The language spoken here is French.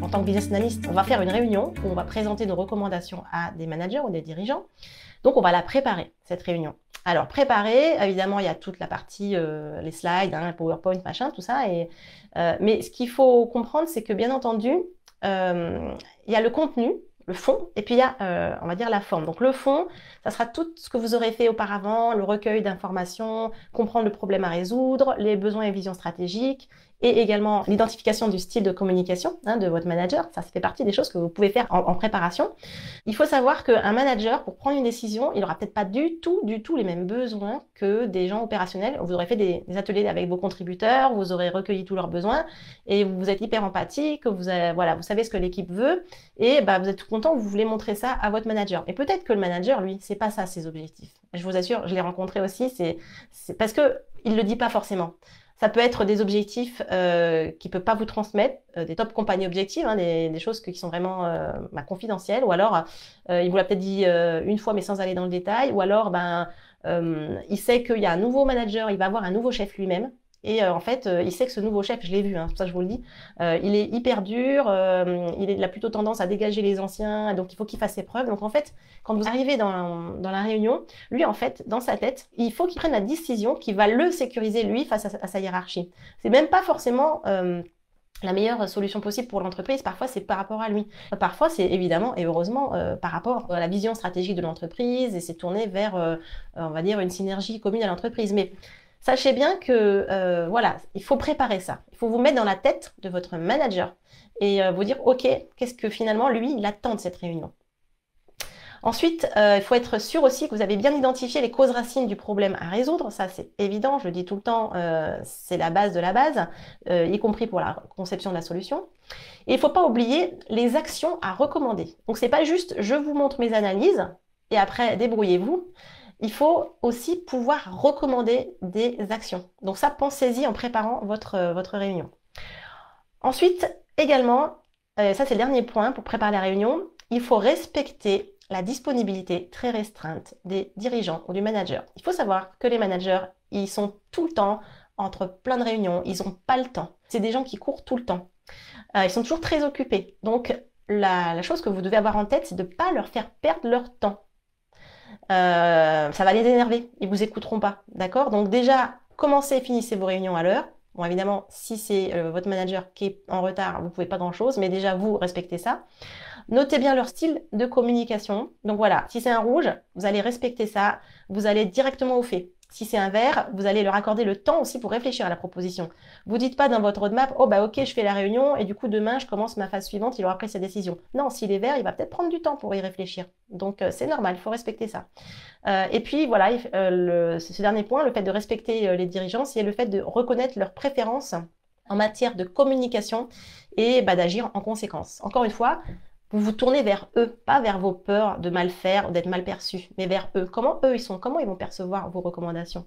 en tant que business analyst, on va faire une réunion où on va présenter nos recommandations à des managers ou des dirigeants. Donc, on va la préparer, cette réunion. Alors, préparer, évidemment, il y a toute la partie, les slides, hein, PowerPoint, machin, tout ça. Mais ce qu'il faut comprendre, c'est que, bien entendu, il y a le contenu, le fond, et puis il y a, on va dire, la forme. Donc, le fond, ça sera tout ce que vous aurez fait auparavant, le recueil d'informations, comprendre le problème à résoudre, les besoins et visions stratégiques, et également l'identification du style de communication de votre manager. Ça fait partie des choses que vous pouvez faire en préparation. Il faut savoir qu'un manager, pour prendre une décision, il n'aura peut-être pas du tout les mêmes besoins que des gens opérationnels. Vous aurez fait des ateliers avec vos contributeurs, vous aurez recueilli tous leurs besoins et vous êtes hyper empathique, vous savez ce que l'équipe veut et vous êtes tout content, vous voulez montrer ça à votre manager. Et peut-être que le manager, lui, c'est pas ça ses objectifs. Je vous assure, je l'ai rencontré aussi, c'est parce que il le dit pas forcément. Ça peut être des objectifs qu'il ne peut pas vous transmettre, des top compagnie objectifs, des choses qui sont vraiment confidentielles, ou alors il vous l'a peut-être dit une fois mais sans aller dans le détail, ou alors il sait qu'il y a un nouveau manager, il va avoir un nouveau chef lui-même, et en fait il sait que ce nouveau chef, je l'ai vu, c'est pour ça que je vous le dis, il est hyper dur, il a plutôt tendance à dégager les anciens, donc il faut qu'il fasse ses preuves. Donc en fait, quand vous arrivez dans la réunion, lui en fait, dans sa tête, il faut qu'il prenne la décision qui va le sécuriser lui face à sa hiérarchie. C'est même pas forcément la meilleure solution possible pour l'entreprise. Parfois, c'est par rapport à lui. Parfois, c'est évidemment et heureusement par rapport à la vision stratégique de l'entreprise et c'est tourné vers, on va dire, une synergie commune à l'entreprise. Mais sachez bien que, il faut préparer ça. Il faut vous mettre dans la tête de votre manager et vous dire, OK, qu'est-ce que finalement, lui, il attend de cette réunion. Ensuite, il faut être sûr aussi que vous avez bien identifié les causes racines du problème à résoudre. Ça, c'est évident, je le dis tout le temps, c'est la base de la base, y compris pour la conception de la solution. Et il ne faut pas oublier les actions à recommander. Donc, c'est pas juste « je vous montre mes analyses et après, débrouillez-vous ». Il faut aussi pouvoir recommander des actions. Donc ça, pensez-y en préparant votre réunion. Ensuite, également, ça c'est le dernier point pour préparer la réunion, il faut respecter la disponibilité très restreinte des dirigeants ou du manager. Il faut savoir que les managers, ils sont tout le temps entre plein de réunions, ils n'ont pas le temps. C'est des gens qui courent tout le temps. Ils sont toujours très occupés. Donc, la chose que vous devez avoir en tête, c'est de ne pas leur faire perdre leur temps. Ça va les énerver, ils vous écouteront pas, d'accord? Donc déjà, commencez et finissez vos réunions à l'heure. Bon, évidemment, si c'est votre manager qui est en retard, vous pouvez pas grand-chose, mais déjà, vous respectez ça. Notez bien leur style de communication. Donc voilà, si c'est un rouge, vous allez respecter ça, vous allez directement au fait. Si c'est un vert, vous allez leur accorder le temps aussi pour réfléchir à la proposition. Vous dites pas dans votre roadmap, oh bah ok, je fais la réunion et du coup demain je commence ma phase suivante, il aura pris sa décision. Non, s'il est vert, il va peut-être prendre du temps pour y réfléchir. Donc c'est normal, il faut respecter ça. Et puis voilà, ce dernier point, le fait de respecter les dirigeants, c'est le fait de reconnaître leurs préférences en matière de communication et d'agir en conséquence. Encore une fois, vous vous tournez vers eux, pas vers vos peurs de mal faire ou d'être mal perçus, mais vers eux. Comment eux ils sont, comment ils vont percevoir vos recommandations.